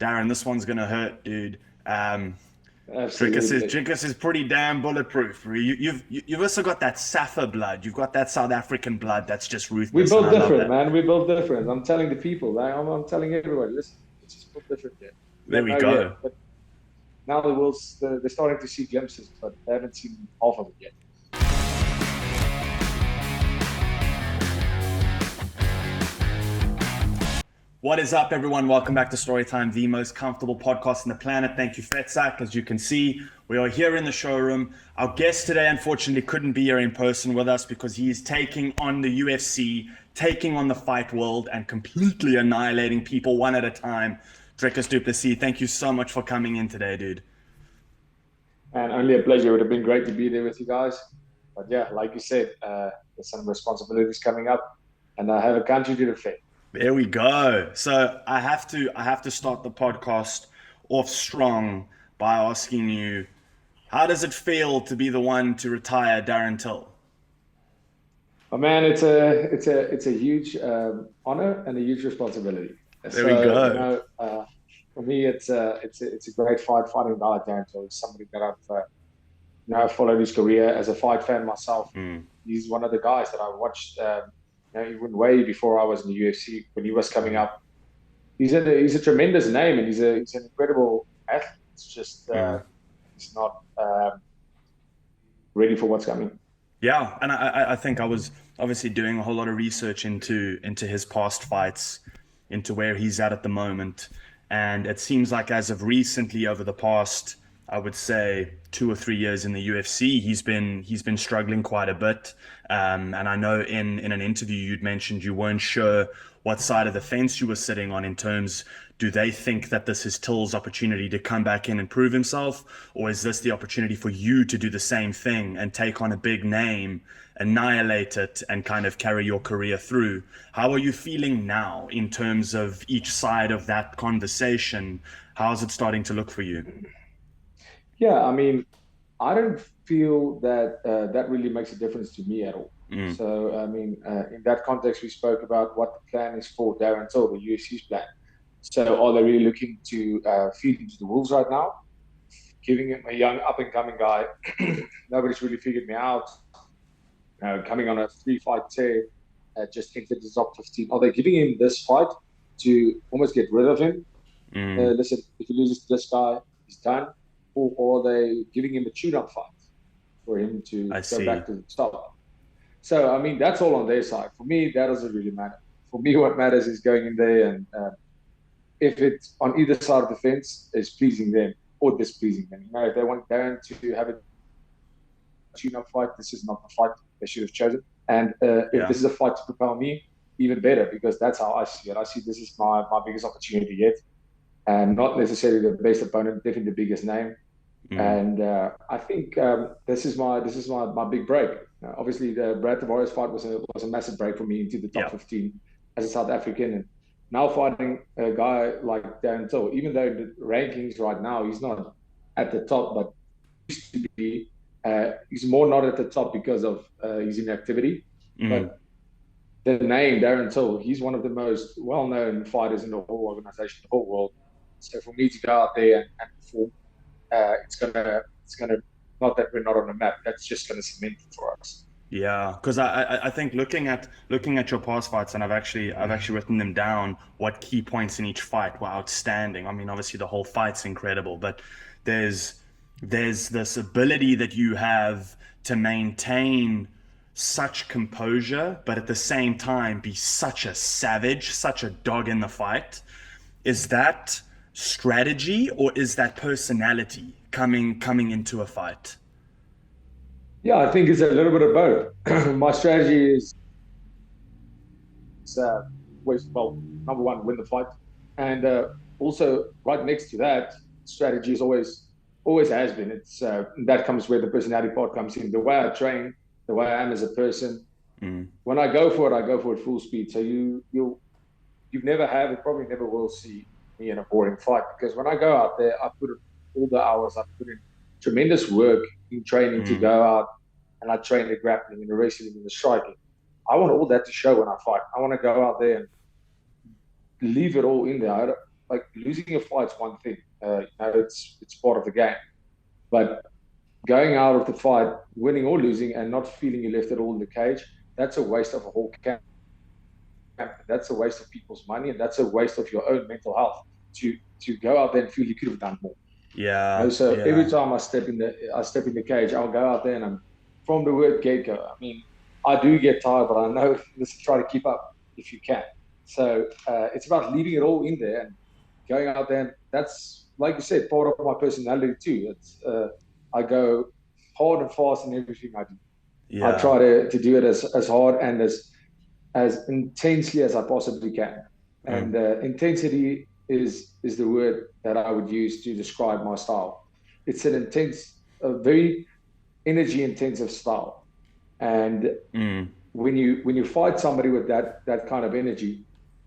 Darren, this one's gonna hurt, dude. Absolutely. Dricus is pretty damn bulletproof. You've also got that Safa blood. You've got that South African blood that's just We're ruthless, and both I love different, that. man. We're both different. I'm telling the people. I'm telling everybody. Listen, it's just both different yet. We There don't we know yet, go. but now they're starting to see glimpses, but they haven't seen half of it yet. What is up, everyone? Welcome back to Storytime, the most comfortable podcast on the planet. Thank you, Vetsak. As you can see, we are here in the showroom. Our guest today, unfortunately, couldn't be here in person with us because he is taking on the UFC, taking on the fight world, and completely annihilating people one at a time. Dricus Du Plessis, thank you so much for coming in today, dude. And only a pleasure. It would have been great to be there with you guys. But yeah, like you said, there's some responsibilities coming up, and I have a country to defend. There we go. So I have to start the podcast off strong by asking you, how does it feel to be the one to retire Darren Till? But man, it's a huge honor and a huge responsibility. There we So go. for me, it's a great fighting guy. Darren Till is somebody that I've followed his career as a fight fan myself. Mm, He's one of the guys that I watched, even way before I was in the UFC when he was coming mm, up. He's a tremendous name, and he's an incredible athlete. It's just mm. he's not ready for what's coming. Yeah, and I think I was obviously doing a whole lot of research into his past fights, into where he's at the moment, and it seems like as of recently, over the past, I would say 2 or 3 years in the UFC, he's been struggling quite a bit. And I know in an interview you'd mentioned you weren't sure what side of the fence you were sitting on in terms. Do they think that this is Till's opportunity to come back in and prove himself, or is this the opportunity for you to do the same thing and take on a big name, annihilate it, and kind of carry your career through? How are you feeling now in terms of each side of that conversation? How's it starting to look for you? Yeah, I mean, I don't feel that that really makes a difference to me at all. Mm, So, I mean, in that context, we spoke about what the plan is for Darren Till, the UFC's plan. So, are they really looking to feed into the wolves right now? Giving him a young up and coming guy. Nobody's really figured me out. Coming on a 3 fight tear, just entered the top 15. Are they giving him this fight to almost get rid of him? mm, Listen, if he loses to this guy, he's done. Or are they giving him a tune-up fight for him to I go back see. to the top? So, I mean, that's all on their side. For me, that doesn't really matter. For me, what matters is going in there and if it's on either side of the fence, is pleasing them or displeasing them. If they want Darren to have a tune-up fight, this is not the fight they should have chosen. And if Yeah. this is a fight to propel me, even better, because that's how I see it. I see this is my biggest opportunity yet, and not necessarily the best opponent, definitely the biggest name. Mm, And I think this is my big break. Obviously, the Brad Tavares fight was a massive break for me into the top yeah. 15 as a South African, and now fighting a guy like Darren Till, even though the rankings right now he's not at the top, but used to be. He's more not at the top because of his inactivity, Mm. but the name Darren Till, he's one of the most well-known fighters in the whole organization, the whole world. So for me to go out there and perform, it's gonna not that we're not on the map. That's just gonna cement it for us. Yeah, because I think looking at your past fights, and I've actually written them down. What key points in each fight were outstanding. I mean, obviously the whole fight's incredible, but there's there's this ability that you have to maintain such composure, but at the same time be such a savage, such a dog in the fight. Is that strategy or is that personality coming into a fight? Yeah, I think it's a little bit of both. My strategy is uh, well, number one, win the fight, and also right next to that, strategy is always has been. It's that comes where the personality part comes in. The way I train, the way I am as a person. Mm, When I go for it full speed. So you've never have and probably never will see me in a boring fight because when I go out there, I put in all the hours. I put in tremendous work in training to mm, go out and I train the grappling and the wrestling and the striking. I want all that to show when I fight. I want to go out there and leave it all in there. like losing a fight's one thing. It's part of the game. But going out of the fight, winning or losing, and not feeling you left it all in the cage, that's a waste of a whole camp. That's a waste of people's money, and that's a waste of your own mental health to go out there and feel you could have done more. Yeah. So Yeah. every time I step in the cage, I'll go out there and I'm from the word get-go. I mean, I do get tired, but I know let's try to keep up if you can. So it's about leaving it all in there and going out there. And that's, like you said, part of my personality too. I go hard and fast in everything I do. Yeah. I try to do it as hard and as intensely as I possibly can. And intensity is the word that I would use to describe my style. It's an intense, a very energy intensive style. And when you fight somebody with that kind of energy,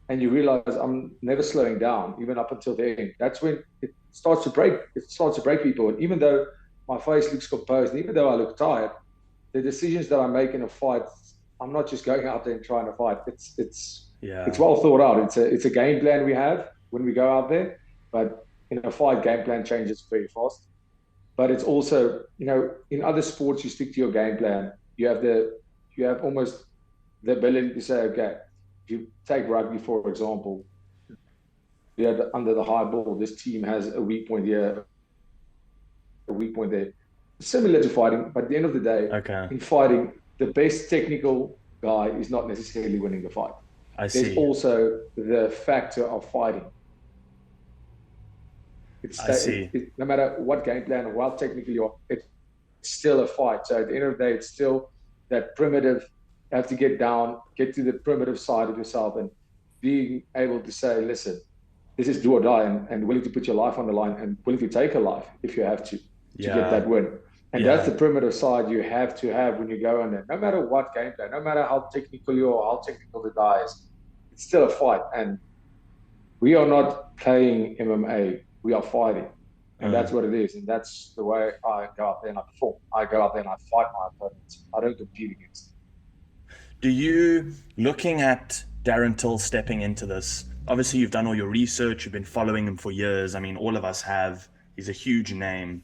and you realize I'm never slowing down, even up until the end, that's when it starts to break. It starts to break people. And even though my face looks composed, and even though I look tired, the decisions that I make in a fight, I'm not just going out there and trying to fight. It's well thought out. It's a game plan we have when we go out there, but in a fight, game plan changes very fast. But it's also, in other sports, you stick to your game plan. You have almost the ability to say, okay, if you take rugby, for example, under the high ball, this team has a weak point here, a weak point there. Similar to fighting, but at the end of the day, in fighting, the best technical guy is not necessarily winning the fight. There's also the factor of fighting. No matter what game plan or how technical you are, it's still a fight. So at the end of the day, it's still that primitive. You have to get down, get to the primitive side of yourself, and being able to say, listen, this is do or die, and willing to put your life on the line and willing to take a life if you have to get that win. And that's the primitive side you have to have when you go in there. No matter what game plan, no matter how technical you are, how technical the guy is, it's still a fight. And we are not playing MMA. We are fighting. And that's what it is. And that's the way I go out there and I perform. I go out there and I fight my opponents. I don't compete against them. Do you, looking at Darren Till stepping into this, obviously you've done all your research, you've been following him for years. I mean, all of us have. He's a huge name.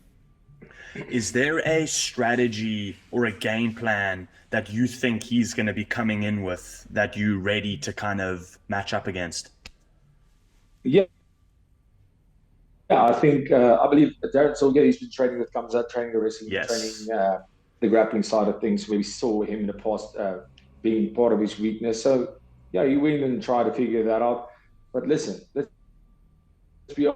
Is there a strategy or a game plan that you think he's going to be coming in with that you're ready to kind of match up against? Yeah, I think, I believe Darren Till, he's been training with Kamzat, training the wrestling, training the grappling side of things, where we saw him in the past being part of his weakness. So, yeah, he went and tried to figure that out. But listen, let's be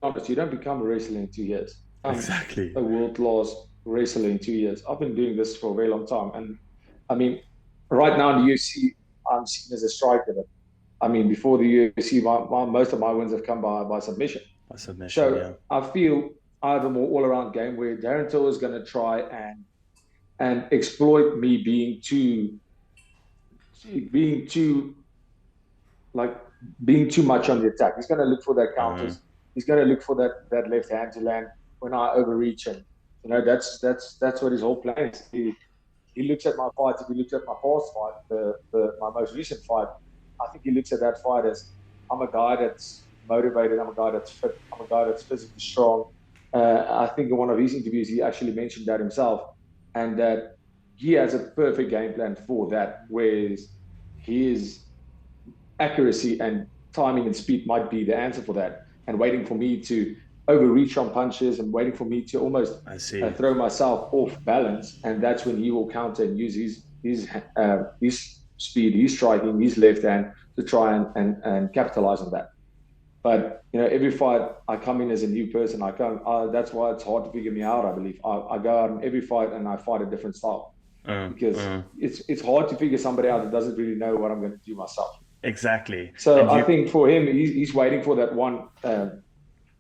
honest, you don't become a wrestler in 2 years. Exactly. A world-class wrestler in 2 years. I've been doing this for a very long time. And, I mean, right now in the UFC, I'm seen as a striker. But, I mean, before the UFC, most of my wins have come by submission. By submission, so I feel I have a more all-around game where Darren Till is going to try and exploit me being too much on the attack. He's going to look for that counters. He's going to look for that left hand to land when I overreach, and that's what his whole plan is. He looks at my fights. If he looks at my past fight, my most recent fight, I think he looks at that fight as, I'm a guy that's motivated. I'm a guy that's fit. I'm a guy that's physically strong. I think in one of his interviews, he actually mentioned that himself, and that he has a perfect game plan for that, whereas his accuracy and timing and speed might be the answer for that, and waiting for me to overreach on punches and waiting for me to almost throw myself off balance, and that's when he will counter and use his speed, his striking, his left hand to try and capitalize on that. But every fight I come in as a new person. That's why it's hard to figure me out. I believe I go out in every fight and I fight a different style, because it's hard to figure somebody out that doesn't really know what I'm going to do myself. Exactly. So I think for him, he's waiting for that one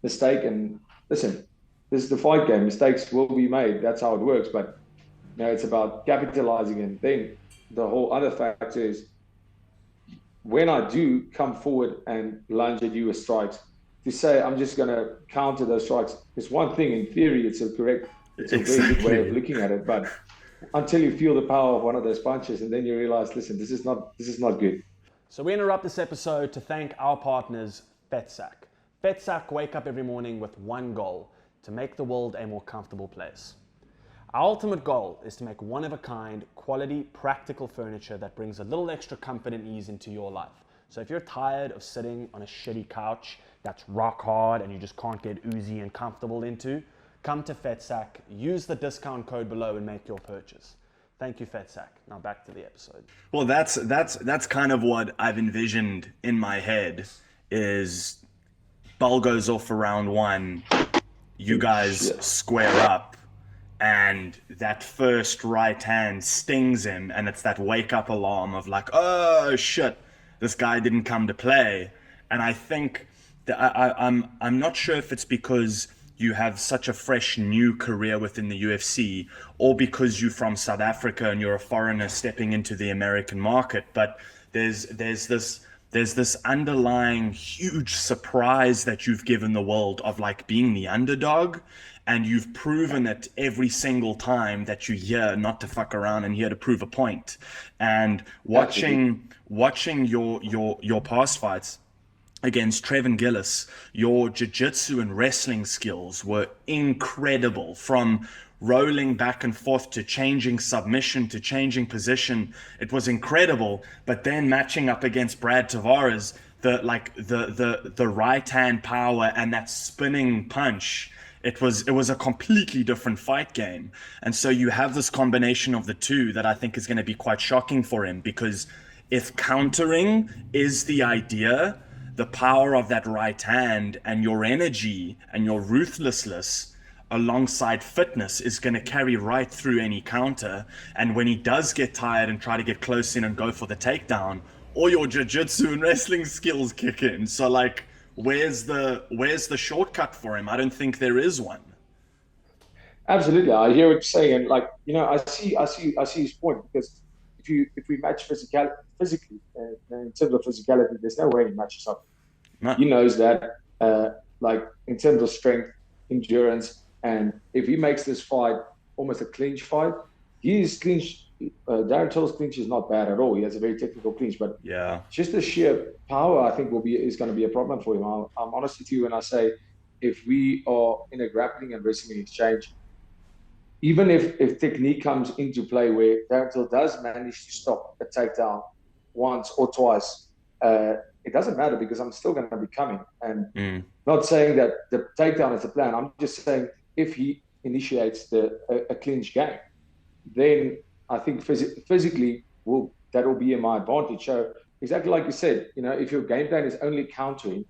mistake. And listen, this is the fight game. Mistakes will be made. That's how it works. But it's about capitalizing. And then the whole other factor is, when I do come forward and lunge at you with strikes, to say I'm just going to counter those strikes is one thing. In theory, it's a very good way of looking at it. But until you feel the power of one of those punches, and then you realize, listen, this is not good. So we interrupt this episode to thank our partners, Vetsak. Vetsak wake up every morning with one goal, to make the world a more comfortable place. Our ultimate goal is to make one-of-a-kind, quality, practical furniture that brings a little extra comfort and ease into your life. So if you're tired of sitting on a shitty couch that's rock hard and you just can't get oozy and comfortable into, come to Vetsak, use the discount code below and make your purchase. Thank you, Vetsak. Now back to the episode. Well, that's kind of what I've envisioned in my head. Is ball goes off for round one, you guys square up, and that first right hand stings him, and it's that wake up alarm of like, oh shit, this guy didn't come to play. And I think that I'm not sure if it's because you have such a fresh new career within the UFC, or because you're from South Africa and you're a foreigner stepping into the American market, but there's this underlying huge surprise that you've given the world of like being the underdog, and you've proven it every single time that you're here not to fuck around and here to prove a point. And watching your past fights against Trevin Gillis, your jiu-jitsu and wrestling skills were incredible, from rolling back and forth to changing submission to changing position. It was incredible. But then matching up against Brad Tavares, the right hand power and that spinning punch, it was a completely different fight game. And so you have this combination of the two that I think is going to be quite shocking for him, because if countering is the idea, the power of that right hand and your energy and your ruthlessness alongside fitness is going to carry right through any counter. And when he does get tired and try to get close in and go for the takedown, all your jiu-jitsu and wrestling skills kick in. So like, where's the shortcut for him? I don't think there is one. Absolutely, I hear what you're saying, and like, I see his point, because if we match physically, in terms of physicality, there's no way he matches up. No. He knows that, like in terms of strength, endurance, and if he makes this fight almost a clinch fight, his clinch, Darren Till's clinch is not bad at all. He has a very technical clinch, but Yeah, just the sheer power, I think, is going to be a problem for him. I'm honest with you when I say, if we are in a grappling and wrestling exchange, even if technique comes into play where Darren Till does manage to stop a takedown once or twice, it doesn't matter, because I'm still going to be coming. And not saying that the takedown is the plan. I'm just saying, if he initiates a clinch game, then I think physically that will be in my advantage. So exactly like you said, if your game plan is only countering,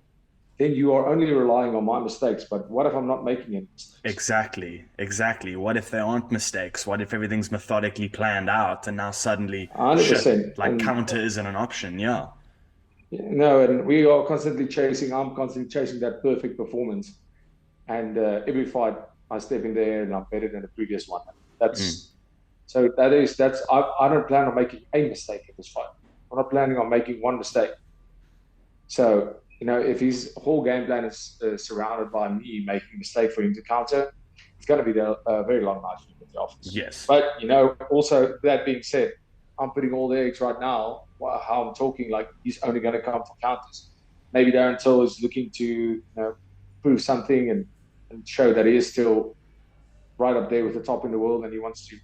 then you are only relying on my mistakes. But what if I'm not making any mistakes? Exactly. What if there aren't mistakes? What if everything's methodically planned out and now suddenly 100%. shit, like counter isn't an option? Yeah. No, and we are constantly chasing. I'm constantly chasing that perfect performance, and every fight I step in there and I'm better than the previous one. So that's. I don't plan on making a mistake in this fight. I'm not planning on making one mistake. So if his whole game plan is surrounded by me making a mistake for him to counter, it's going to be a very long night for him at the office. Yes. But also that being said, I'm putting all the eggs right now. How I'm talking, like he's only going to come for counters. Maybe Darren Till is looking to prove something and show that he is still right up there with the top in the world, and he wants to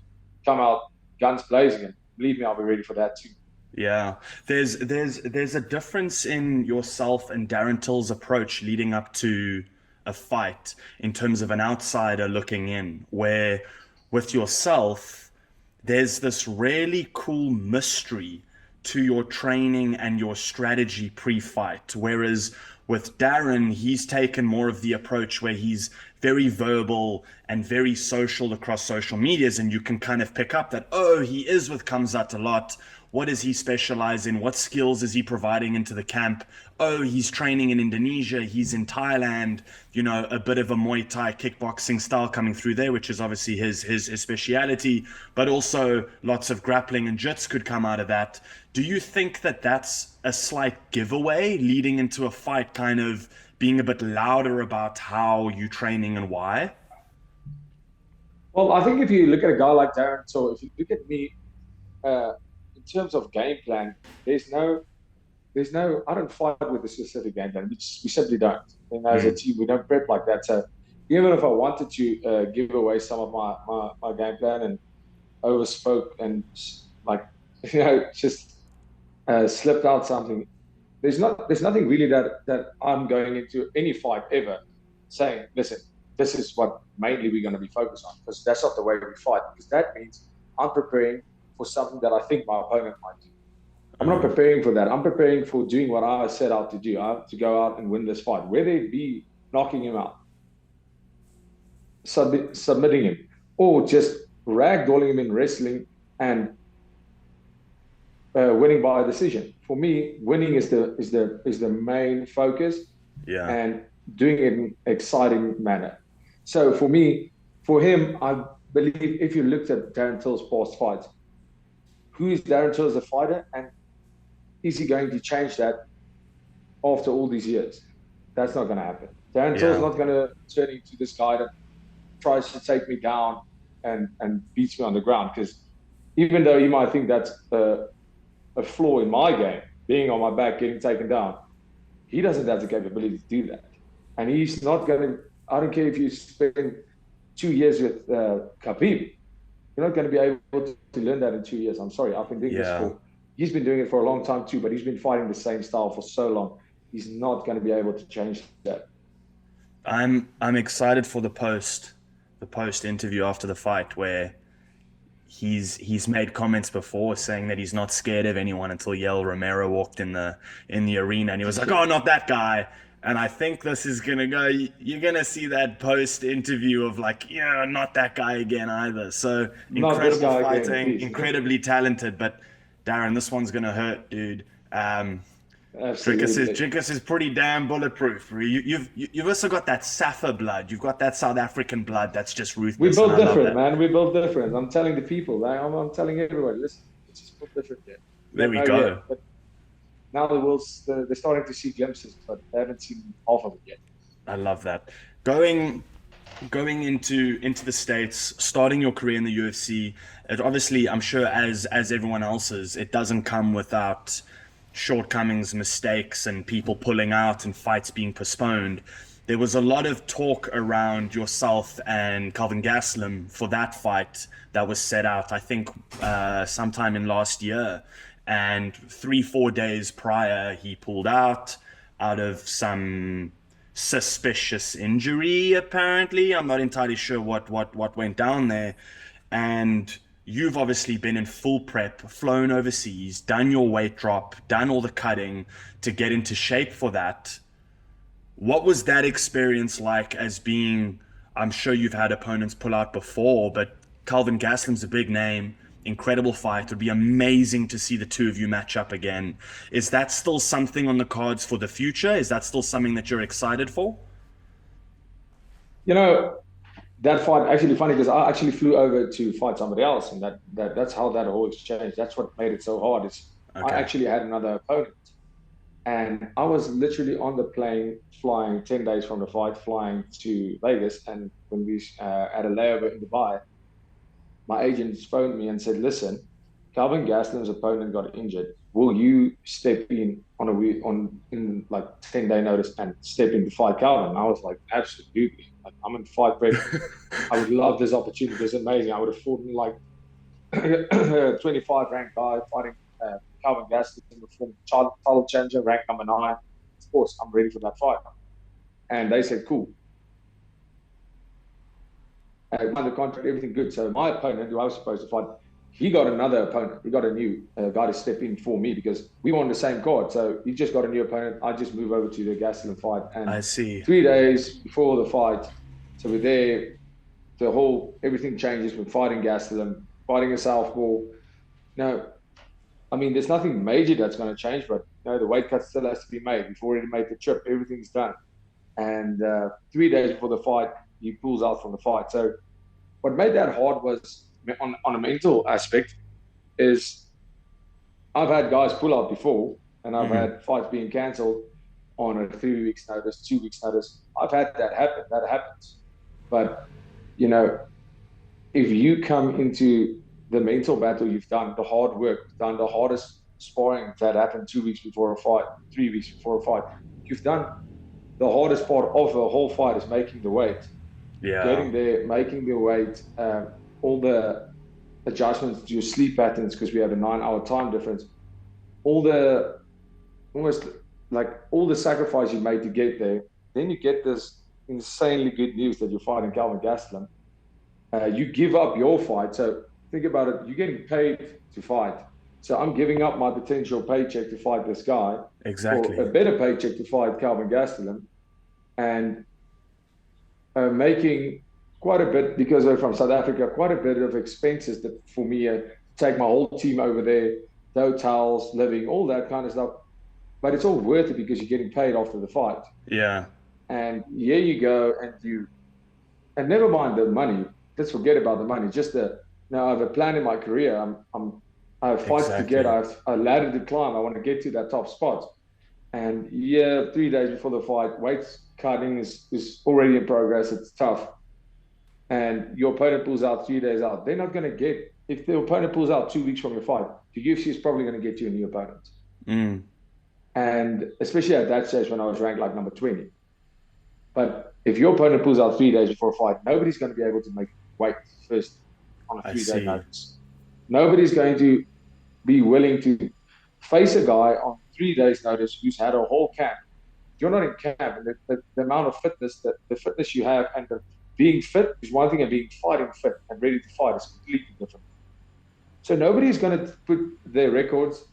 come out guns blazing. And believe me, I'll be ready for that too. Yeah, there's a difference in yourself and Darren Till's approach leading up to a fight in terms of an outsider looking in, where with yourself, there's this really cool mystery to your training and your strategy pre-fight. Whereas with Darren, he's taken more of the approach where he's very verbal and very social across social medias, and you can kind of pick up that, oh, he is with Kamzat a lot. What does he specialize in? What skills is he providing into the camp? Oh, he's training in Indonesia. He's in Thailand. A bit of a Muay Thai kickboxing style coming through there, which is obviously his speciality, but also lots of grappling and jits could come out of that. Do you think that that's a slight giveaway leading into a fight, kind of being a bit louder about how you're training and why? Well, I think if you look at a guy like Darren Till, if you look at me, in terms of game plan, there's no I don't fight with a specific game plan. We simply don't. And as a team, we don't prep like that. So even if I wanted to give away some of my game plan and overspoke and like, just slipped out something, there's nothing really that I'm going into any fight ever saying, listen, this is what mainly we're going to be focused on, because that's not the way we fight, because that means I'm preparing for something that I think my opponent might do. I'm not preparing for that. I'm preparing for doing what I set out to do. I have to go out and win this fight, whether it be knocking him out, submitting him, or just ragdolling him in wrestling and winning by a decision. For me, winning is the main focus, and doing it in an exciting manner. So for me, for him, I believe if you looked at Darren Till's past fights, who is Darren Till as a fighter, and is he going to change that after all these years? That's not going to happen. Darren Till's not going to turn into this guy that tries to take me down and beats me on the ground, because even though you might think that's a flaw in my game, being on my back, getting taken down, he doesn't have the capability to do that. And he's not going to, I don't care if you spend 2 years with Khabib, you're not going to be able to learn that in 2 years. I'm sorry, I've been doing this he's been doing it for a long time too, but he's been fighting the same style for so long. He's not going to be able to change that. I'm excited for the post interview after the fight, where he's made comments before saying that he's not scared of anyone until Yael Romero walked in the arena, and he was like, "Oh, not that guy." And I think this is gonna go. You're gonna see that post interview of like, not that guy again either. So incredible fighting, again, incredibly talented, but Darren, this one's gonna hurt, dude. Dricus is pretty damn bulletproof. You've also got that Safa blood. You've got that South African blood that's just ruthless. We're both different, man. We're both different. I'm telling the people. I'm telling everybody. Listen, it's just both different here. There we go. But now they're starting to see glimpses, but they haven't seen half of it yet. I love that. Going into the States, starting your career in the UFC, it obviously, I'm sure as everyone else's, it doesn't come without shortcomings, mistakes, and people pulling out and fights being postponed. There was a lot of talk around yourself and Kelvin Gastelum for that fight that was set out, I think, sometime in last year. And 3-4 days prior, he pulled out of some suspicious injury, apparently. I'm not entirely sure what went down there. And you've obviously been in full prep, flown overseas, done your weight drop, done all the cutting to get into shape for that. What was that experience like as being, I'm sure you've had opponents pull out before, but Kelvin Gastelum's a big name, incredible fight. It would be amazing to see the two of you match up again. Is that still something on the cards for the future? Is that still something that you're excited for? That fight, actually funny, because I actually flew over to fight somebody else, and that's how that whole exchange, that's what made it so hard, is I actually had another opponent. And I was literally on the plane flying 10 days from the fight, flying to Vegas. And when we had a layover in Dubai, my agent phoned me and said, listen, Kelvin Gastelum's opponent got injured. Will you step in in like 10-day notice and step in to fight Kelvin? And I was like, absolutely. Like, I'm in fight prep. I would love this opportunity. It's amazing. I would have fought in like 25 ranked guy fighting Kelvin Gastelum, the title challenger, ranked number 9. Of course, I'm ready for that fight. And they said, cool. I won the contract, everything good. So my opponent, who I was supposed to fight, he got another opponent. He got a new guy to step in for me, because we won the same card. So he just got a new opponent. I just moved over to the Gastelum fight. And I see. 3 days before the fight, so we're there, everything changes. We're fighting Gastelum, fighting a southpaw. Now, I mean, there's nothing major that's going to change, but the weight cut still has to be made. We've already made the trip. Everything's done. And 3 days before the fight, he pulls out from the fight. So what made that hard was, on a mental aspect, is I've had guys pull out before, and I've had fights being cancelled on a 3 weeks notice, 2 weeks notice. I've had that happen. That happens. But, if you come into the mental battle, you've done the hard work, done the hardest sparring that happened 2 weeks before a fight, 3 weeks before a fight. You've done the hardest part of the whole fight is making the weight. Yeah. Getting there, making the weight, all the adjustments to your sleep patterns, because we have a 9-hour time difference. Almost like all the sacrifice you made to get there. Then you get this insanely good news that you're fighting Kelvin Gastelum. You give up your fight. So think about it. You're getting paid to fight. So I'm giving up my potential paycheck to fight this guy. Exactly. For a better paycheck to fight Kelvin Gastelum. And making quite a bit, because I'm from South Africa, quite a bit of expenses that for me, take my whole team over there, the hotels, living, all that kind of stuff. But it's all worth it because you're getting paid after the fight. Yeah. And here you go, and never mind the money. Let's forget about the money. Just now I have a plan in my career. I have fights to get. I have a ladder to climb. I want to get to that top spot. And 3 days before the fight, weight cutting is already in progress. It's tough. And your opponent pulls out 3 days out. They're not going to get, if the opponent pulls out 2 weeks from your fight, the UFC is probably going to get you a new opponent. Mm. And especially at that stage when I was ranked like number 20. But if your opponent pulls out 3 days before a fight, nobody's going to be able to make weight first on a 3-day notice. Nobody's going to be willing to face a guy on 3 days notice who's had a whole camp. You're not in camp, and the amount of fitness, the fitness you have, and the being fit is one thing, and being fighting fit and ready to fight is completely different. So nobody's going to put their records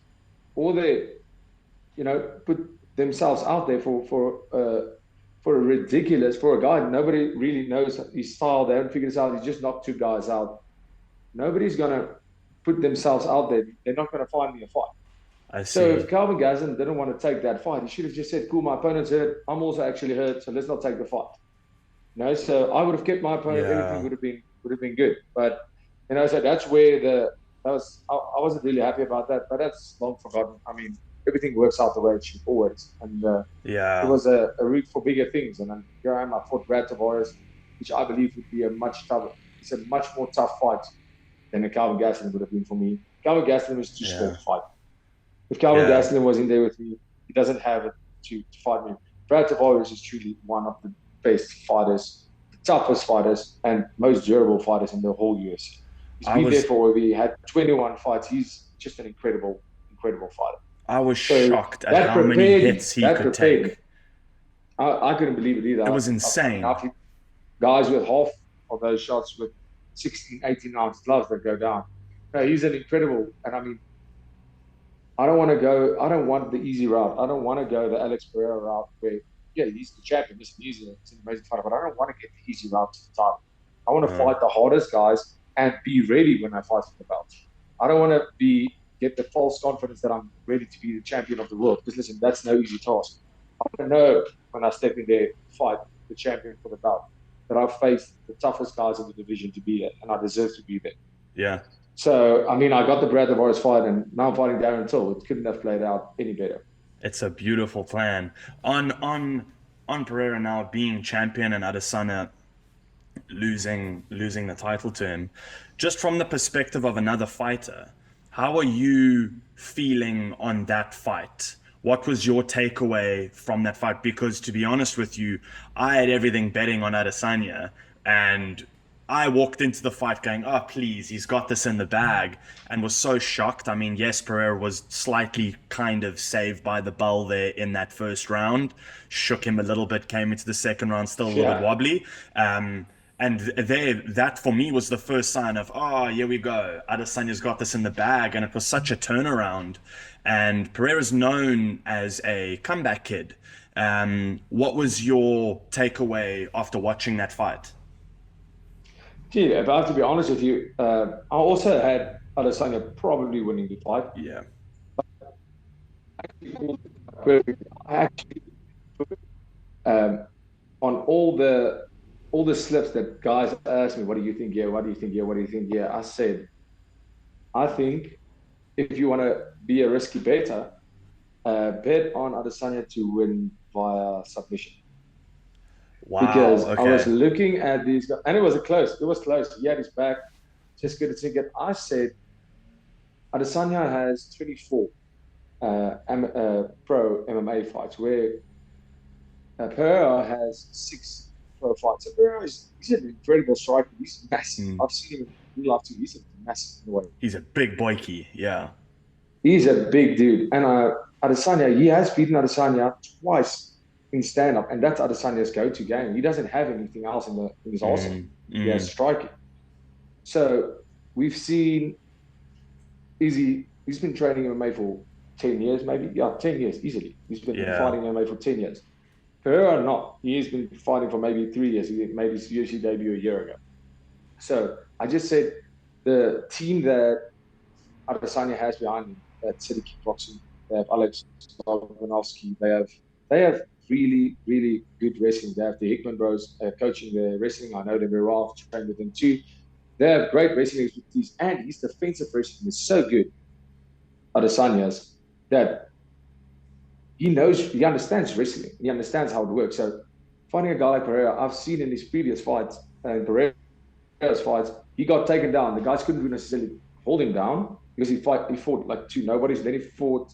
or their, put themselves out there for a ridiculous, for a guy. Nobody really knows his style. They haven't figured this out. He just knocked 2 guys out. Nobody's going to put themselves out there. They're not going to find me a fight. I see. So if Kelvin Gastelum didn't want to take that fight, he should have just said, cool, my opponent's hurt. I'm also actually hurt, so let's not take the fight. So I would have kept my opponent. Everything would have been good. But, so that's where I wasn't really happy about that, but that's long forgotten. I mean, everything works out the way it should always. And it was a route for bigger things. And then here I am, I fought Brad Tavares, which I believe would be a much more tough fight than a Kelvin Gastelum would have been for me. Kelvin Gastelum was too small to fight. If Kelvin Gastelum was in there with me, he doesn't have it to fight me. Brad Tavares is truly one of the best fighters, the toughest fighters, and most durable fighters in the whole UFC. He's been there for, we had 21 fights. He's just an incredible fighter. I was shocked at how many hits he could take. I couldn't believe it either. It was insane. Guys with half of those shots with 16, 18-ounce gloves that go down. No, he's an incredible, and I mean, I don't want the easy route. I don't want to go the Alex Pereira route where, he's the champion. He's an amazing fighter, but I don't want to get the easy route to the title. I want to fight the hardest guys and be ready when I fight for the belt. I don't want to get the false confidence that I'm ready to be the champion of the world, because listen, that's no easy task. I want to know when I step in there to fight the champion for the belt that I've faced the toughest guys in the division to be there, and I deserve to be there. Yeah. So, I mean, I got the Brad Tavares fight, and now I'm fighting Darren Till. It couldn't have played out any better. It's a beautiful plan. On Pereira now being champion and Adesanya losing the title to him, just from the perspective of another fighter, how are you feeling on that fight? What was your takeaway from that fight? Because to be honest with you, I had everything betting on Adesanya, and I walked into the fight going, oh, please, he's got this in the bag, and was so shocked. I mean, yes, Pereira was slightly kind of saved by the bell there in that first round, shook him a little bit, came into the second round still a little bit wobbly. And that for me was the first sign of, here we go. Adesanya's got this in the bag, and it was such a turnaround. And Pereira's known as a comeback kid. What was your takeaway after watching that fight? Gee, if I have to be honest with you, I also had Adesanya probably winning the fight. Yeah. Actually, on all the slips that guys asked me, what do you think here? What do you think here? What do you think here? I said, I think if you want to be a risky better, bet on Adesanya to win via submission. Wow. Because I was looking at these guys, and it was close. He had his back, just good to think it. I said, Adesanya has 24 pro MMA fights, where Pereira has 6 pro fights. So Pereira he's an incredible striker. He's massive. Mm. I've seen him in real life too. He's massive in the way. He's a big boyki. Yeah. He's a big dude. And Adesanya, he has beaten Adesanya twice in stand-up, and that's Adesanya's go-to game. He doesn't have anything else in his arsenal. He has striking. So we've seen he's been training MMA for 10 years, maybe. Yeah, 10 years, easily. He's been fighting MMA for 10 years. Pereira, not. He has been fighting for maybe 3 years. He made his UFC debut a year ago. So I just said the team that Adesanya has behind him, that City Kickboxing, they have Alex Volkanovski, they have really, really good wrestling. They have the Hickman bros coaching the wrestling. I know them very well. I've trained with them too. They have great wrestling expertise, and his defensive wrestling is so good, Adesanya's, that he understands wrestling. He understands how it works. So finding a guy like Pereira, I've seen in his previous fights, in Pereira's fights, he got taken down. The guys couldn't necessarily hold him down because he fought like 2 nobodies. Then he fought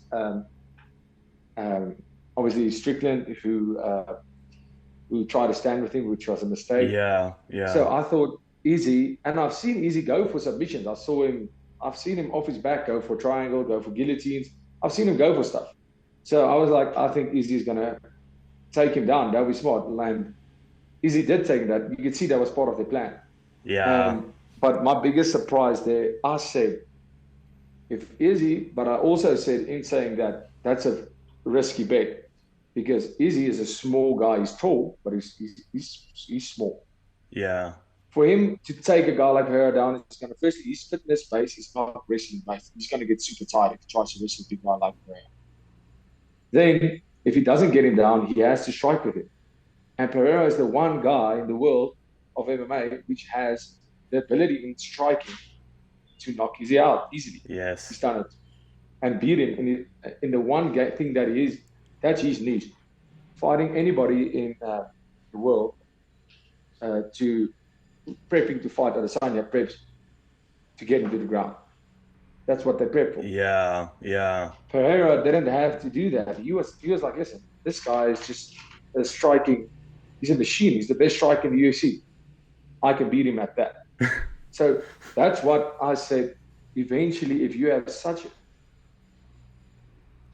obviously Strickland, who tried to stand with him, which was a mistake. Yeah. So I thought Izzy, and I've seen Izzy go for submissions. I've seen him off his back go for triangle, go for guillotines. I've seen him go for stuff. So I was like, I think Izzy's gonna take him down. That'll be smart. And Izzy did take that. You could see that was part of the plan. Yeah. But my biggest surprise there, I said, if Izzy, but I also said in saying that that's a risky bet because Izzy is a small guy. He's tall, but he's small. Yeah. For him to take a guy like Pereira down, it's going to firstly, he's fitness based. He's not wrestling based. He's going to get super tired if he tries to wrestle a big guy like Pereira. Then, if he doesn't get him down, he has to strike with him. And Pereira is the one guy in the world of MMA which has the ability in striking to knock Izzy out easily. Yes. He's done it. And beat him in the one thing that he is, that's his niche. Fighting anybody in the world to prepping to fight Adesanya preps to get him to the ground. That's what they prep for. Yeah. Pereira didn't have to do that. He was like, listen, this guy is just striking. He's a machine. He's the best striker in the UFC. I can beat him at that. So that's what I said. Eventually, if you have such,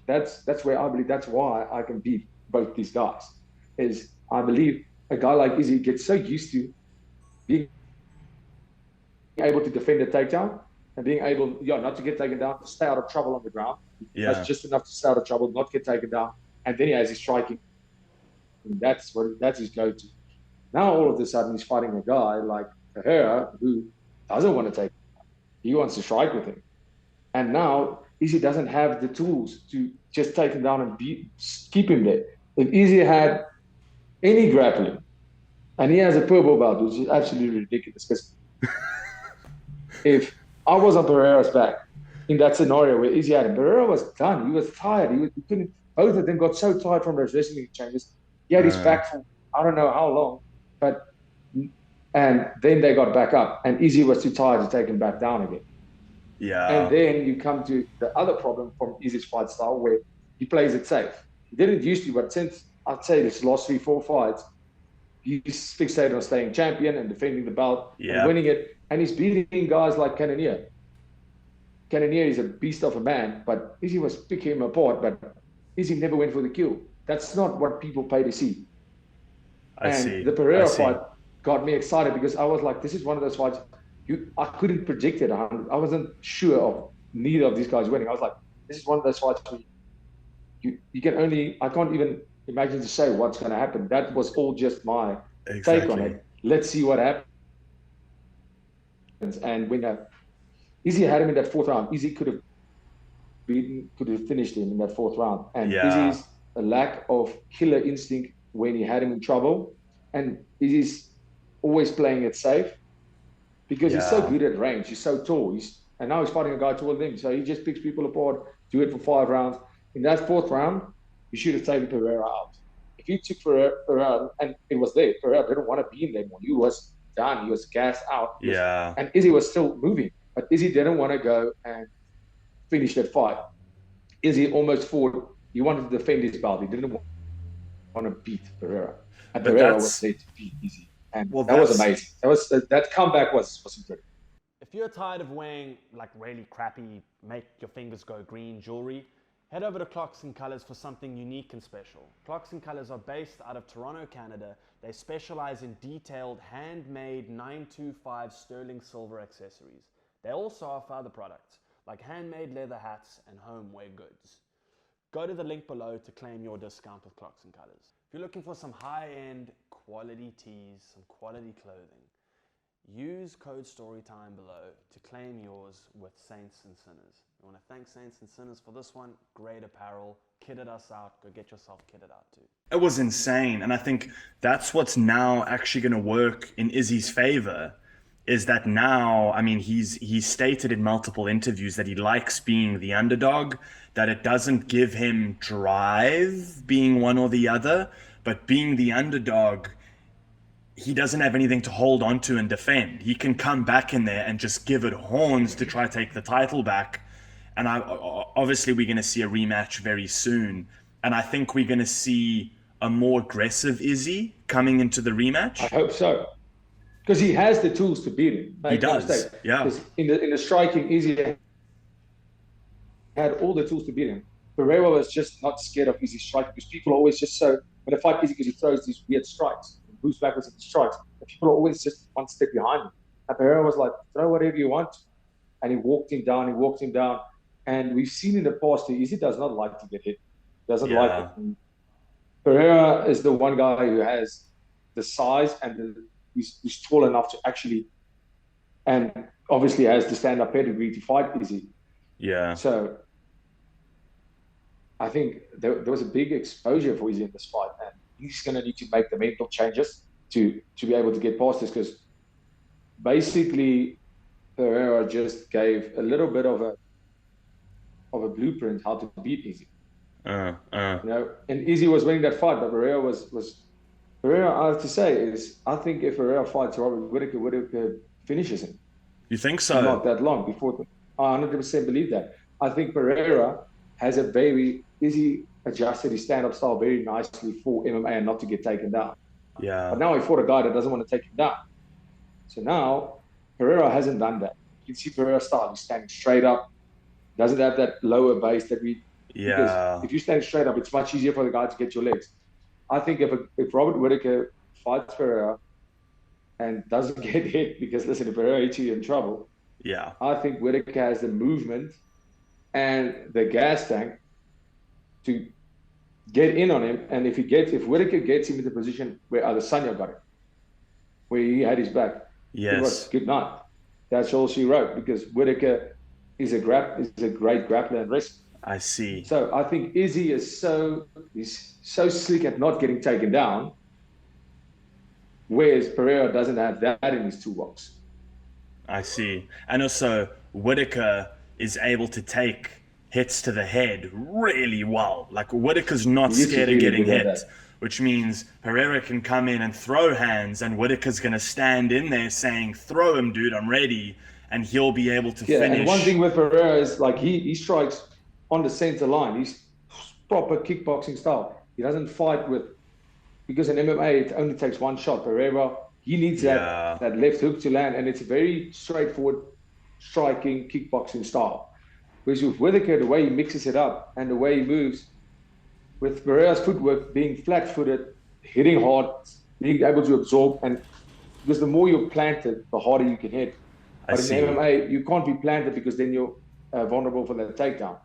that's where I believe that's why I can beat both these guys. Is I believe a guy like Izzy gets so used to being able to defend a takedown and being able, not to get taken down, to stay out of trouble on the ground. Yeah. That's just enough to stay out of trouble, not get taken down. And then he has his striking. And that's his go-to. Now, all of a sudden, he's fighting a guy like Pereira who doesn't want to take him down. He wants to strike with him. And now, Izzy doesn't have the tools to just take him down and keep him there. If Izzy had any grappling, and he has a purple belt, which is absolutely ridiculous, because if I was on Pereira's back in that scenario where Izzy had him, Pereira was done. He was tired. He couldn't. Both of them got so tired from those wrestling exchanges. He had his back for I don't know how long, and then they got back up, and Izzy was too tired to take him back down again. Yeah. And then you come to the other problem from Izzy's fight style where he plays it safe. He didn't used to, but since I'd say his last 3-4 fights, he's fixated on staying champion and defending the belt and winning it. And he's beating guys like Cannonier. Cannonier is a beast of a man, but Izzy was picking him apart, but Izzy never went for the kill. That's not what people pay to see. I see. The Pereira fight got me excited because I was like, this is one of those fights I couldn't predict it. I wasn't sure of neither of these guys winning. I was like, this is one of those fights where you can only, I can't even imagine to say what's going to happen. That was all just my take on it. Let's see what happens. And when Izzy had him in that 4th round, Izzy could have finished him in that 4th round. And Izzy's a lack of killer instinct when he had him in trouble, and Izzy's always playing it safe because he's so good at range. He's so tall. And now he's fighting a guy taller than him, so he just picks people apart. Do it for 5 rounds. In that 4th round, you should have taken Pereira out. If you took Pereira, and it was there, Pereira didn't want to be in there anymore. He was done. He was gassed out. And Izzy was still moving, but Izzy didn't want to go and finish that fight. Izzy almost fought. He wanted to defend his belt. He didn't want to beat Pereira. And But Pereira was that's there to beat Izzy. And well, that was that's amazing. That comeback was incredible. If you're tired of wearing like really crappy, make your fingers go green jewelry, head over to Clocks and Colors for something unique and special. Clocks and Colors are based out of Toronto, Canada. They specialize in detailed, handmade 925 sterling silver accessories. They also offer other products like handmade leather hats and homeware goods. Go to the link below to claim your discount with Clocks and Colors. If you're looking for some high-end quality tees, some quality clothing, use code Storytime below to claim yours with Saints and Sinners. We want to thank Saints and Sinners for this one. Great apparel. Kitted us out. Go get yourself kitted out too. it was insane, and I think that's what's now actually going to work in Izzy's favor. Is that now? I mean, he's stated in multiple interviews that he likes being the underdog. That it doesn't give him drive being one or the other, but being the underdog, he doesn't have anything to hold on to and defend. He can come back in there and just give it horns to try to take the title back. And obviously we're going to see a rematch very soon. And I think we're going to see a more aggressive Izzy coming into the rematch. I hope so. Because he has the tools to beat him. He does, yeah. Because in the striking, Izzy had all the tools to beat him. Pereira was just not scared of Izzy's striking because people are always just so, when they fight Izzy because he throws these weird strikes, moves backwards into strikes, but people are always just one step behind him. And Pereira was like, throw whatever you want. And he walked him down. And we've seen in the past that Izzy does not like to get hit. Doesn't like it. And Pereira is the one guy who has the size and he's tall enough to actually, and obviously has the stand-up pedigree to fight Izzy. Yeah. So I think there was a big exposure for Izzy in this fight, and he's going to need to make the mental changes to be able to get past this, because basically Pereira just gave a little bit of a blueprint how to beat Izzy. You know, and Izzy was winning that fight, but Pereira was Pereira. I have to say is I think if Pereira fights Robert Whittaker finishes him. You think so? Not that long before. I 100% believe that. I think Pereira has Izzy adjusted his stand-up style very nicely for MMA and not to get taken down. Yeah. But now he fought a guy that doesn't want to take him down. So now Pereira hasn't done that. You can see Pereira's style. He's standing straight up. Doesn't have that lower base that we. Yeah. Because if you stand straight up, it's much easier for the guy to get your legs. I think if Robert Whittaker fights Pereira and doesn't get hit, because listen, if Pereira hits you, you're in trouble. Yeah. I think Whittaker has the movement and the gas tank to get in on him. And if Whittaker gets him in the position where Adesanya got him, where he had his back, it was good night. That's all she wrote, because Whittaker is a great grappler and wrestler. I see. So I think Izzy is so slick at not getting taken down, whereas Pereira doesn't have that in his toolbox. I see. And also, Whittaker is able to take hits to the head really well. Like, Whittaker's not scared of getting hit, which means Pereira can come in and throw hands, and Whittaker's going to stand in there saying, throw him, dude, I'm ready, and he'll be able to finish. And one thing with Pereira is, like, he strikes on the center line. He's proper kickboxing style. He doesn't fight because in MMA, it only takes one shot. Pereira, he needs that left hook to land, and it's a very straightforward striking kickboxing style. Whereas with Whittaker, the way he mixes it up and the way he moves, with Pereira's footwork being flat-footed, hitting hard, being able to absorb, and because the more you're planted, the harder you can hit. But in MMA, you can't be planted because then you're vulnerable for that takedown.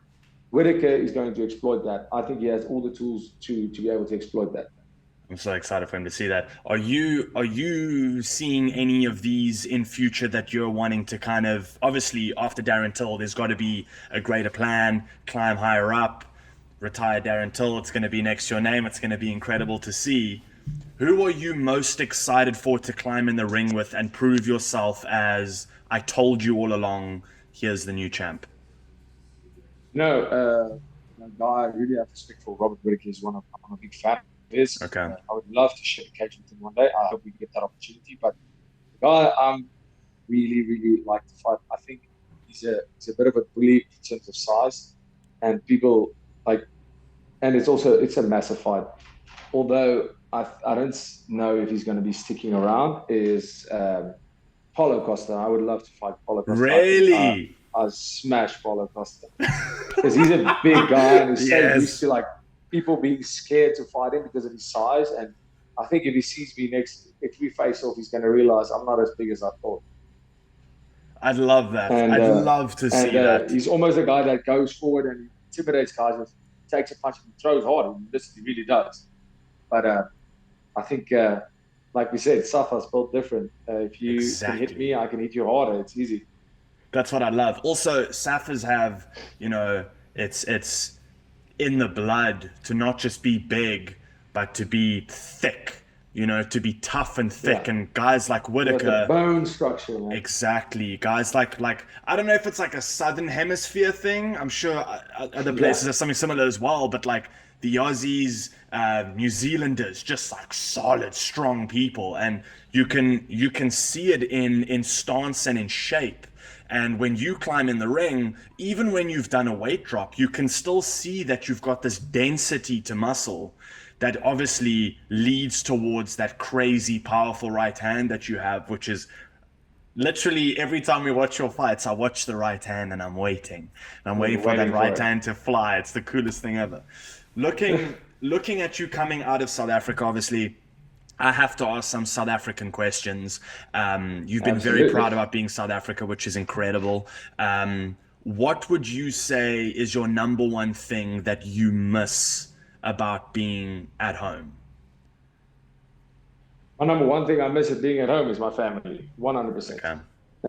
Whittaker is going to exploit that. I think he has all the tools to be able to exploit that. I'm so excited for him to see that. Are you seeing any of these in future that you're wanting to kind of, obviously after Darren Till, there's got to be a greater plan, climb higher up, retire Darren Till, it's going to be next to your name, it's going to be incredible to see. Who are you most excited for to climb in the ring with and prove yourself as, I told you all along, here's the new champ? No, guy I really have respect for, Robert Whittaker, is I'm a big fan of his. Okay. I would love to share a cage with him one day. I hope we can get that opportunity. But the guy really, really like to fight. I think he's a bit of a bully in terms of size. and people like, and it's a massive fight. Although I don't know if he's going to be sticking around. Is Paulo Costa? I would love to fight Paulo Costa. Really? I smash Paulo Costa because he's a big guy and he's so used to like people being scared to fight him because of his size. And I think if he sees me if we face off, he's going to realize I'm not as big as I thought. I'd love that. And I'd love to see that. He's almost a guy that goes forward and intimidates guys, and takes a punch and throws hard. He really does. But I think, like we said, Safa's built different. If you can hit me, I can hit you harder. It's easy. That's what I love. Also, Safas have, it's in the blood to not just be big, but to be thick. To be tough and thick, and guys like Whitaker, the bone structure, man. Exactly. Guys like I don't know if it's like a Southern Hemisphere thing. I'm sure other places have something similar as well. But like the Aussies, New Zealanders, just like solid, strong people, and you can see it in stance and in shape. And when you climb in the ring, even when you've done a weight drop, you can still see that you've got this density to muscle that obviously leads towards that crazy powerful right hand that you have, which is literally every time we watch your fights, I watch the right hand and I'm waiting. And I'm waiting for that right hand to fly. It's the coolest thing ever. Looking at you coming out of South Africa, obviously, I have to ask some South African questions. You've been very proud about being South Africa, which is incredible. What would you say is your number one thing that you miss about being at home? My number one thing I miss at being at home is my family, 100%.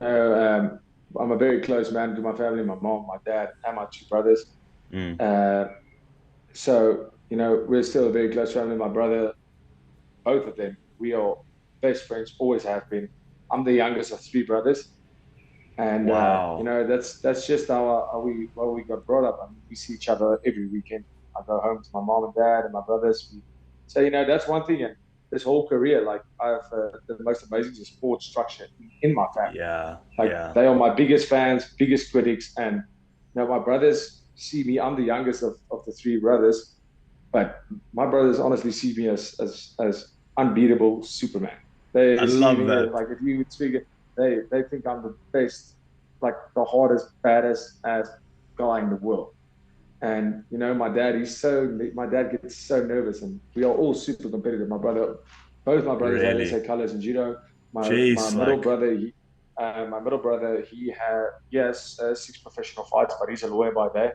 Okay. I'm a very close man to my family, my mom, my dad, and my two brothers. So, we're still a very close family. My brother, both of them, we are best friends, always have been. I'm the youngest of three brothers. And, that's just how we got brought up. I mean, we see each other every weekend. I go home to my mom and dad and my brothers. So, that's one thing. And this whole career, like, I have the most amazing support structure in my family. They are my biggest fans, biggest critics. And, my brothers see me. I'm the youngest of the three brothers. But my brothers honestly see me as unbeatable Superman. I love that. Like, if you would speak it, they think I'm the best, like the hardest, baddest ass guy in the world. And my dad gets so nervous, and we are all super competitive. Both my brothers had SA colors in judo. My middle brother, he has 6 professional fights, but he's a lawyer by day.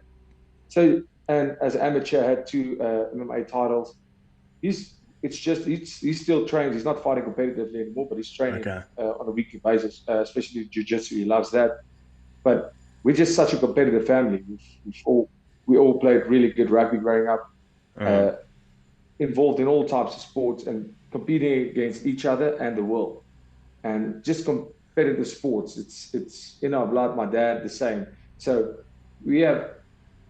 So, and as an amateur, had 2 MMA titles. He still trains. He's not fighting competitively anymore, but he's training on a weekly basis, especially jiu-jitsu. He loves that. But we're just such a competitive family. We all played really good rugby growing up, involved in all types of sports and competing against each other and the world. And just competitive sports, it's in our blood. My dad, the same. So we have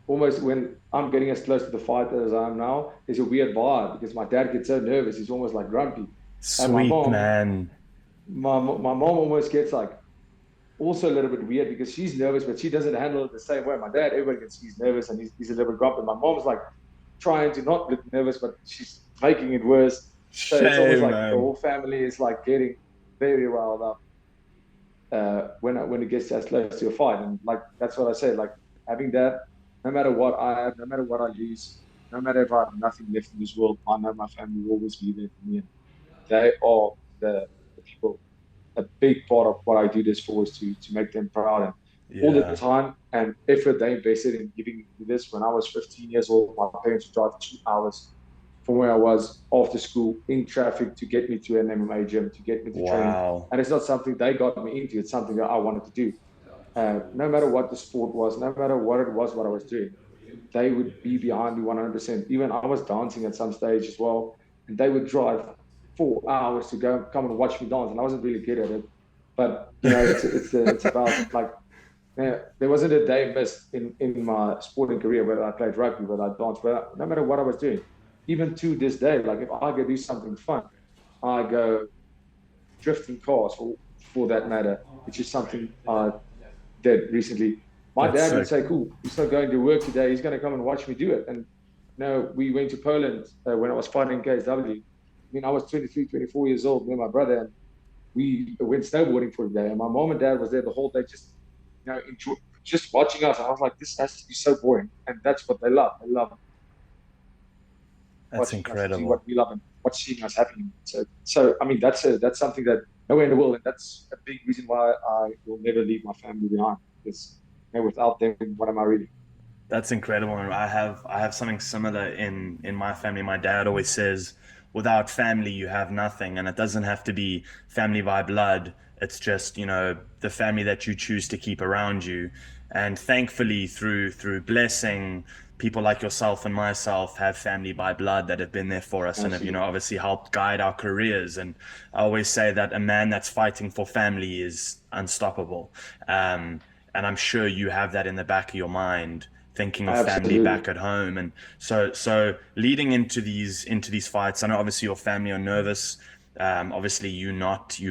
almost, when I'm getting as close to the fight as I am now, is a weird vibe because my dad gets so nervous. He's almost like grumpy. Sweet, and my mom, man. My mom almost gets like also a little bit weird because she's nervous, but she doesn't handle it the same way. My dad, everybody can see he's nervous and he's a little bit grumpy. My mom's like trying to not get nervous, but she's making it worse. So it's almost like the whole family is like getting very riled up when it gets as close to a fight. And like, that's what I said, like having that, no matter what I have, no matter what I lose, no matter if I have nothing left in this world, I know my family will always be there for me. And they are the people. A big part of what I do this for is to make them proud. And all the time and effort they invested in giving me this. When I was 15 years old, my parents would drive 2 hours from where I was after school in traffic to get me to an MMA gym, to get me to training. And it's not something they got me into. It's something that I wanted to do. No matter what the sport was, no matter what it was, what I was doing, they would be behind me 100%. Even I was dancing at some stage as well, and they would drive 4 hours to come and watch me dance, and I wasn't really good at it. But it's about like there wasn't a day missed in my sporting career whether I played rugby, whether I danced, no matter what I was doing. Even to this day, like if I go do something fun, I go drifting cars for that matter, which is something I did recently. My That's dad would sick. say, cool, he's not going to work today. He's going to come and watch me do it. And we went to Poland when I was fighting KSW. I mean, I was 23, 24 years old, me and my brother, and we went snowboarding for a day. And my mom and dad was there the whole day, just watching us. And I was like, this has to be so boring. And that's what they love. They love That's watching us do incredible. what we love and watching us having. So I mean, that's something that nowhere in the world, and that's a big reason why I will never leave my family behind. Because without them, what am I really? That's incredible. And I have something similar in my family. My dad always says, without family you have nothing. And it doesn't have to be family by blood. It's just, the family that you choose to keep around you. And thankfully through blessing, people like yourself and myself have family by blood that have been there for us and have, Absolutely. obviously helped guide our careers. And I always say that a man that's fighting for family is unstoppable. And I'm sure you have that in the back of your mind, thinking of family Absolutely. back at home. And so leading into these fights, I know obviously your family are nervous. Obviously you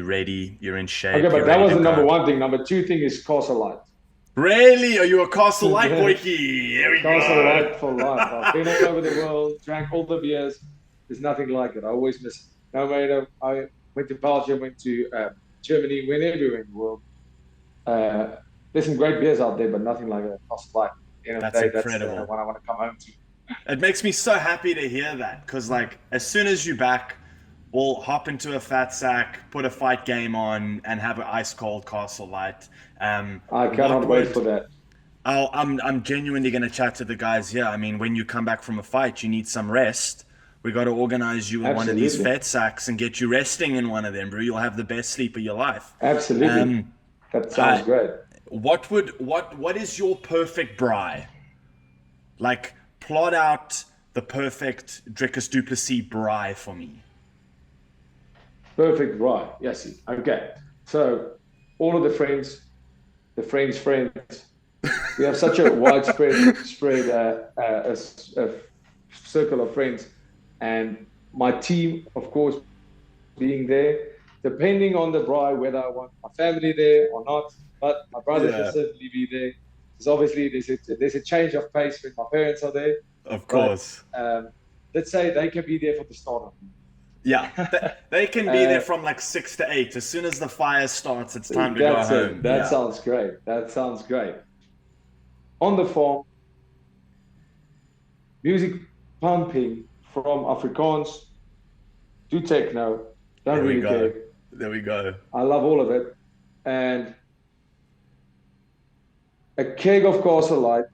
ready, you're in shape, Okay, you're but that ready was to the number go. one thing. Number two thing is Castle Light. Really? Are you a Castle Light boykie? There we Castle go. Light for life. I've been all over the world, drank all the beers. There's nothing like it. I always miss it. No matter, I went to Belgium, went to Germany, went everywhere in the world. There's some great beers out there, but nothing like a Castle Light. At the end of the That's day, that's the incredible. one I want to come home to. It makes me so happy to hear that, because like as soon as you back, we'll hop into a fat sack, put a fight game on, and have an ice cold Castle Light. I What cannot wait for would that. I'm genuinely going to chat to the guys here. I mean, when you come back from a fight, you need some rest. We got to organize you in one of these Absolutely. fat sacks and get you resting in one of them, bro. You'll have the best sleep of your life. Absolutely. Um, That sounds uh, great. what is your perfect braai? Like, plot out the perfect Dricus Du Plessis braai for me. Perfect, right. Yes. Okay. So all of the friends, we have such a widespread spread a circle of friends, and my team, of course, being there, depending on the bride, whether I want my family there or not. But my brothers will Yeah, certainly be there. Because obviously there's a change of pace when my parents are there. of But course. let's say they can be there for the start of Yeah, they can be there uh, from like 6 to 8. As soon as the fire starts, it's time to go that's it. home. That Yeah. sounds great. That sounds great. On the farm, music pumping from Afrikaans to techno. Don't There we really go. care. There we go. I love all of it. And a keg of Castle Light.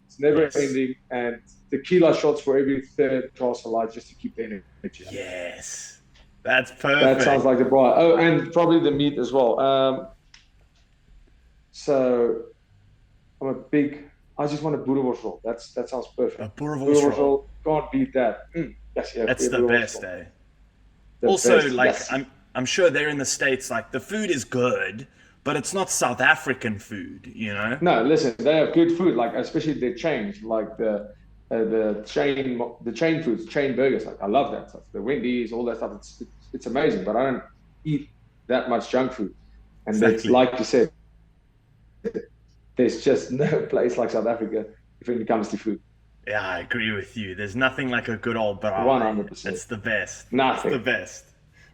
It's never Yes. ending. And tequila shots for every third Castle Light just to keep the energy up. Yes. That's That sounds perfect. like the bride. Oh, and probably the meat as well. So I just want a boerenworst. That sounds A perfect. boerewors roll. Boerenworst, can't beat that. Yes, yeah, That's the best, boerenworst. eh? The Also, best, like yes. I'm sure they're in the States, like the food is good, but it's not South African food, you know? No, listen, they have good food, like especially the chains, like the chain foods, chain burgers. Like I love that stuff. The Wendy's, all that stuff. It's amazing, but I don't eat that much junk food. And it's Exactly. like you said, there's just no place like South Africa when it comes to food. Yeah, I agree with you. There's nothing like a good old braai. 100%. It's the best. It's the Nothing. best.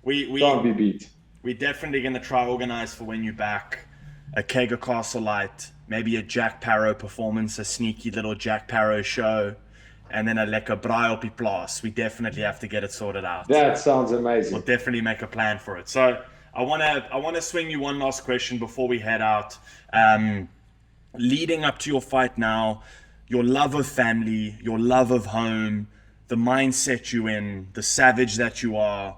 We Can't we be beat. we definitely gonna try organize for when you back a keg of Castle Light, maybe a Jack Parrow performance, a sneaky little Jack Parrow show, and then a lekker braai op die plaas. We definitely have to get it sorted out. That sounds We'll amazing. definitely make a plan for it. So I wanna swing you one last question before we head out. Um, Leading up to your fight now, your love of family, your love of home, the mindset you in, the savage that you are,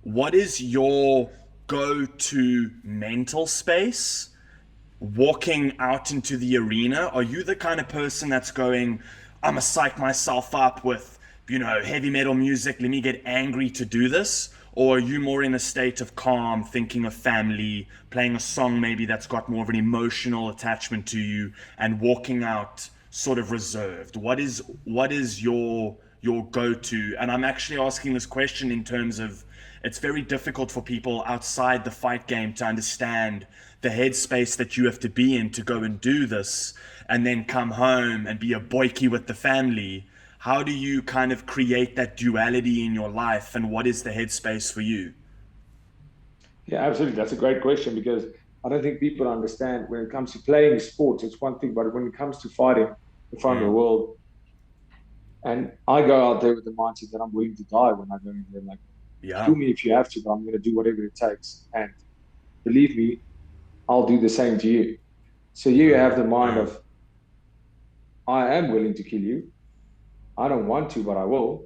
what is your go-to mental space walking out into the arena? Are you the kind of person that's going, I'm gonna psych myself up with, heavy metal music, let me get angry to do this? Or are you more in a state of calm, thinking of family, playing a song maybe that's got more of an emotional attachment to you, and walking out sort of reserved? What is your go-to? And I'm actually asking this question in terms of it's very difficult for people outside the fight game to understand the headspace that you have to be in to go and do this and then come home and be a boykie with the family. How do you kind of create that duality in your life, and what is the headspace for you? Yeah, absolutely. That's a great question because I don't think people understand when it comes to playing sports, it's one thing, but when it comes to fighting in front of the world, and I go out there with the mindset that I'm willing to die when I go in there. Like, Yeah. kill me if you have to, but I'm going to do whatever it takes. And believe me, I'll do the same to you. So you have the mind of, I am willing to kill you. I don't want to, but I will.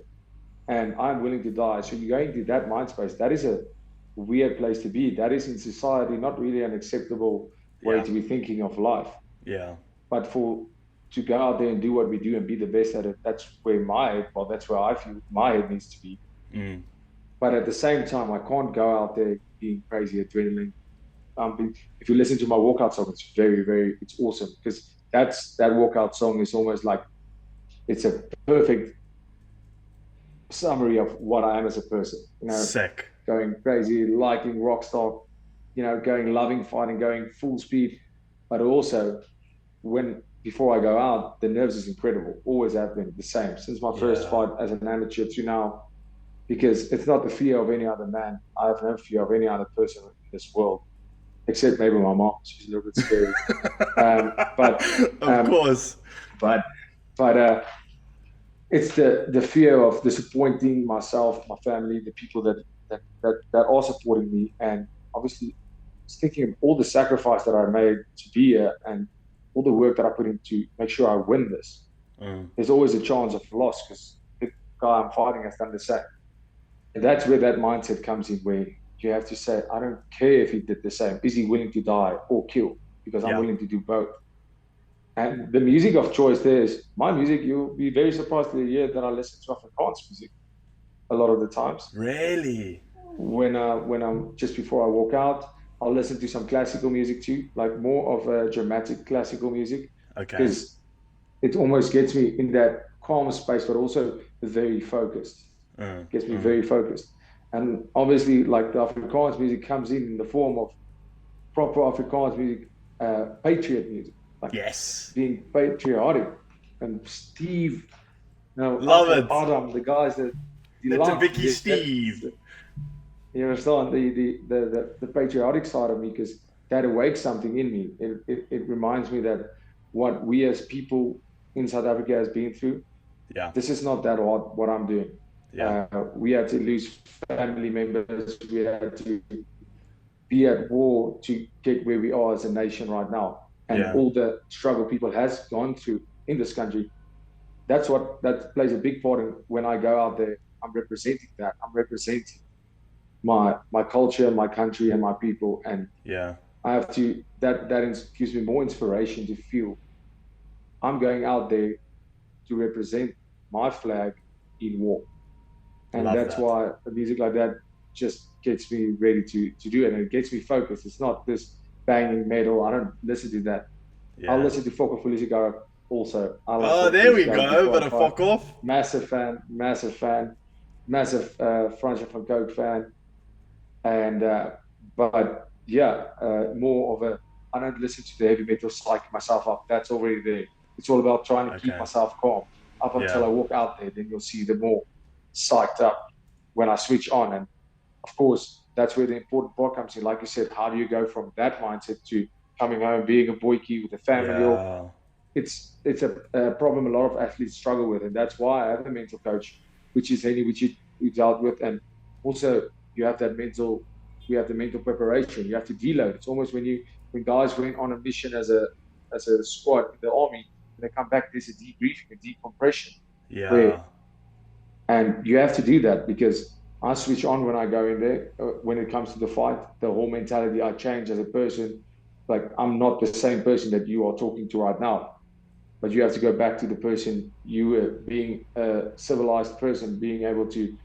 And I'm willing to die. So you're going to that mind space. That is a weird place to be. That is in society not really an acceptable way Yeah. to be thinking of life. Yeah. But to go out there and do what we do and be the best at it, that's where that's where I feel my head needs to be. But at the same time, I can't go out there being crazy adrenaline. If you listen to my workout song, it's it's awesome because that workout song is almost like it's a perfect summary of what I am as a person. Sick. Going crazy, liking rock star, going loving fighting, going full speed, but also before I go out, the nerves is incredible. Always have been the same since my first fight as an amateur to now, because it's not the fear of any other man. I have no fear of any other person in this world, except maybe my mom. She's a little bit scary. Of course. But it's the fear of disappointing myself, my family, the people that are supporting me, and obviously thinking of all the sacrifice that I made to be here and all the work that I put in to make sure I win this. There's always a chance of loss because the guy I'm fighting has done the same. And that's where that mindset comes in, where you have to say, I don't care if he did the same. Is he willing to die or kill? Because I'm willing to do both. And the music of choice there is my music. You'll be very surprised to hear that I listen to Afrikaans music a lot of the times. Really? When I'm just before I walk out, I'll listen to some classical music too, like more of a dramatic classical music. Okay. Because it almost gets me in that calm space, but also very focused. Gets me very focused. And obviously, like the Afrikaans music comes in the form of proper Afrikaans music, patriot music. Like being patriotic. And Steve, love it. Adam, the guys that That's a Vicky Steve. You understand the patriotic side of me, because that awakes something in me. It reminds me that what we as people in South Africa has been through. This is not that hard what I'm doing. We had to lose family members. We had to be at war to get where we are as a nation right now. And all the struggle people has gone through in this country. That plays a big part in when I go out there. I'm representing that. I'm representing my culture, my country, and my people. And I have to that gives me more inspiration to feel I'm going out there to represent my flag in war. And that's why a music like that just gets me ready to do it, and it gets me focused. It's not this banging metal. I don't listen to that. I'll listen to Fokker Politica also. There we go. But a fuck off. Massive fan, massive Fransje van Coke fan. And but yeah, more of a, I don't listen to the heavy metal psych myself up. That's already there. It's all about trying to keep myself calm up until I walk out there. Then you'll see the more psyched up when I switch on. And of course, that's where the important part comes in. Like you said, how do you go from that mindset to coming home, being a boykie with a family? It's a problem a lot of athletes struggle with, and that's why I have a mental coach, which is Henny, which you dealt with, and also we have the mental preparation. You have to deload. It's almost when guys went on a mission as a squad in the army, when they come back, there's a debriefing, a decompression. And you have to do that, because I switch on when I go in there. When it comes to the fight, the whole mentality, I change as a person. Like, I'm not the same person that you are talking to right now, but you have to go back to the person you were, being a civilized person, being able to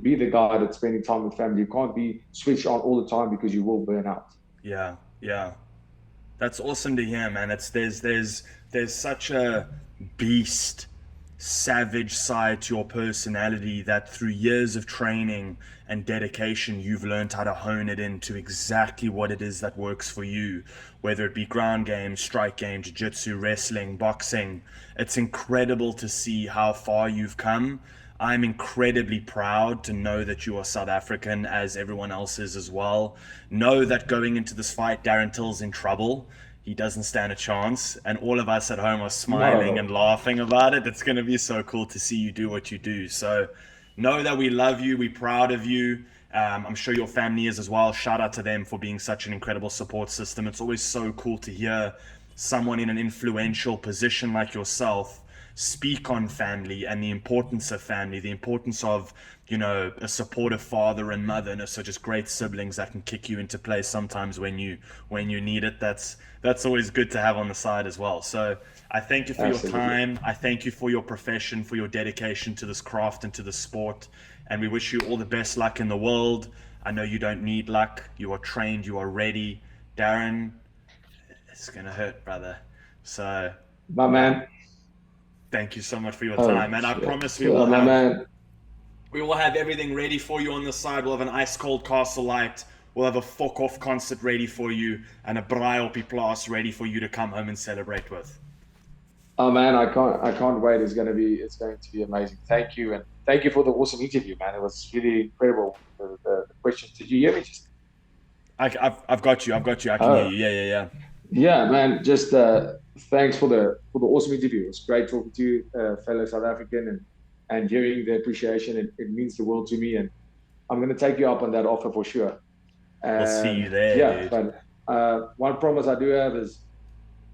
be the guy that's spending time with family. You can't be switched on all the time, because you will burn out. Yeah. That's awesome to hear, man. There's such a beast savage side to your personality that through years of training and dedication, you've learned how to hone it into exactly what it is that works for you, whether it be ground game, strike game, jiu-jitsu, wrestling, boxing. It's incredible to see how far you've come. I'm incredibly proud to know that you are South African, as everyone else is as well. Know that going into this fight, Darren Till's in trouble. He doesn't stand a chance, and all of us at home are smiling and laughing about it. It's going to be so cool to see you do what you do. So know that we love you, we're proud of you. I'm sure your family is as well. Shout out to them for being such an incredible support system. It's always so cool to hear someone in an influential position like yourself speak on family and the importance of family, the importance of, you know, a supportive father and mother, and also just great siblings that can kick you into place sometimes when you need it. That's always good to have on the side as well. So I thank you for your time. I thank you for your profession, for your dedication to this craft and to the sport. And we wish you all the best luck in the world. I know you don't need luck. You are trained. You are ready. Darren, it's going to hurt, brother. So, my man, thank you so much for your time. And I promise we will have everything ready for you on the side. We'll have an ice cold Castle Light. We'll have a fuck off concert ready for you and a braai or plus ready for you to come home and celebrate with. Oh man, I can't wait. It's going to be amazing. Thank you, and thank you for the awesome interview, man. It was really incredible. The questions. Did you hear me? Just I've got you. I can hear you. Yeah. Yeah, man. Just thanks for the awesome interview. It was great talking to you, fellow South African, and hearing the appreciation. It means the world to me, and I'm going to take you up on that offer for sure. We'll see you there. Yeah, dude. but one promise I do have is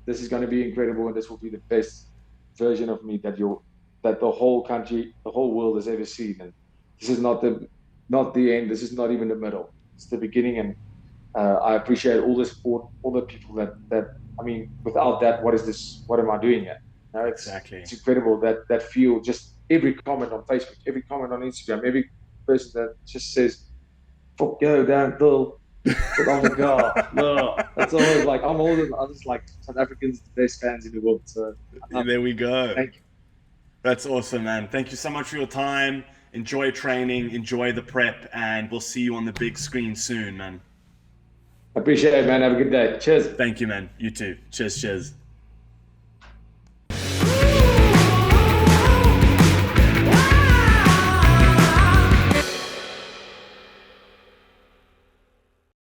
this is going to be incredible, and this will be the best version of me that the whole country, the whole world has ever seen. And this is not the end. This is not even the middle. It's the beginning, and I appreciate all the support, all the people that I mean, without that, what is this? What am I doing here? No, it's incredible that feel. Just every comment on Facebook, every comment on Instagram, every person that just says, "Fuck yo, Darren Till." But I'm like, oh, no. It's always like I'm just like South Africans, the best fans in the world. So there we go. Thank you. That's awesome, man. Thank you so much for your time. Enjoy training, enjoy the prep, and we'll see you on the big screen soon, man. Appreciate it, man. Have a good day. Cheers. Thank you, man. You too. Cheers.